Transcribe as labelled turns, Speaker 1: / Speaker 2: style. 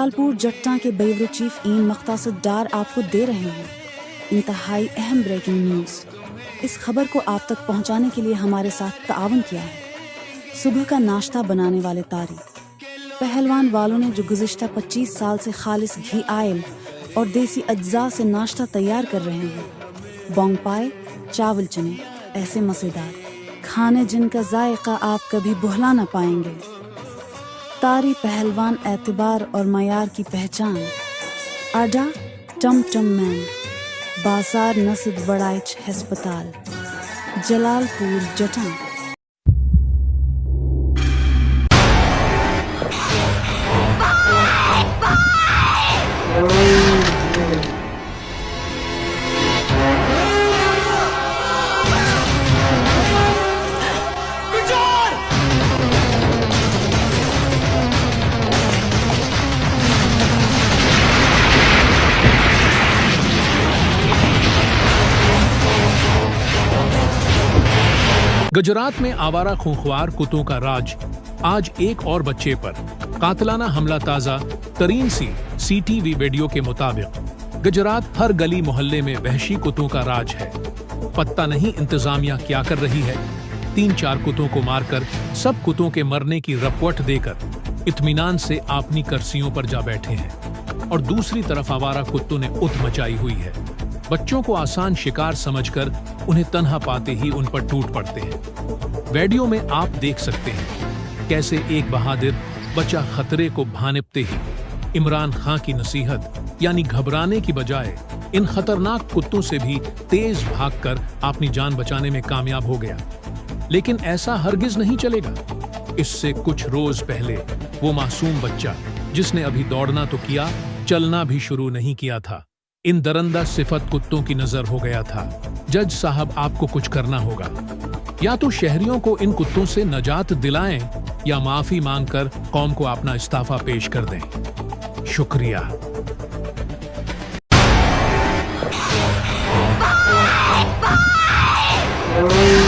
Speaker 1: जलालपुर जट्टा के bureau chief ईन मख्तासद डार आपको दे रहे हैं इंतहाई अहम ब्रेकिंग न्यूज़। इस खबर को आप तक पहुंचाने के लिए हमारे साथ ताआवुन किया है सुबह का नाश्ता बनाने वाले तारी पहलवान वालों ने, जो गुज़िश्ता 25 साल से खालिस घी आयल और देसी अज्जा से नाश्ता तैयार कर रहे हैं। बोंग पाए, चावल चने, ऐसे मज़ेदार खाने जिनका जायका आप कभी भुला ना पाएंगे। तारी पहलवान एतबार और मयार की पहचान। अड्डा टम टम मैन, बाजार नसद वड़ाइच हस्पताल, जलालपुर जटा।
Speaker 2: गुजरात में आवारा खूंखार कुत्तों का राज। आज एक और बच्चे पर कातलाना हमला। ताजा तरीन सीटीवी वीडियो के मुताबिक गुजरात हर गली मोहल्ले में वहशी कुत्तों का राज है। पत्ता नहीं इंतजामिया क्या कर रही है। 3-4 कुत्तों को मारकर सब कुत्तों के मरने की रपवट देकर इत्मीनान से अपनी कर्सियों पर जा बैठे हैं और दूसरी तरफ आवारा कुत्तों ने उत मचाई हुई है। बच्चों को आसान शिकार समझकर उन्हें तन्हा पाते ही उन पर टूट पड़ते हैं। वीडियो में आप देख सकते हैं कैसे एक बहादुर बच्चा खतरे को भांपते ही इमरान खां की नसीहत यानी घबराने की बजाय इन खतरनाक कुत्तों से भी तेज भागकर अपनी जान बचाने में कामयाब हो गया। लेकिन ऐसा हरगिज नहीं चलेगा। इससे कुछ रोज पहले वो मासूम बच्चा जिसने अभी दौड़ना तो किया, चलना भी शुरू नहीं किया था, इन दरंदा सिफत कुत्तों की नजर हो गया था। जज साहब, आपको कुछ करना होगा। या तो शहरियों को इन कुत्तों से नजात दिलाएं या माफी मांगकर कौम को अपना इस्तीफा पेश कर दें। शुक्रिया।
Speaker 3: Bye!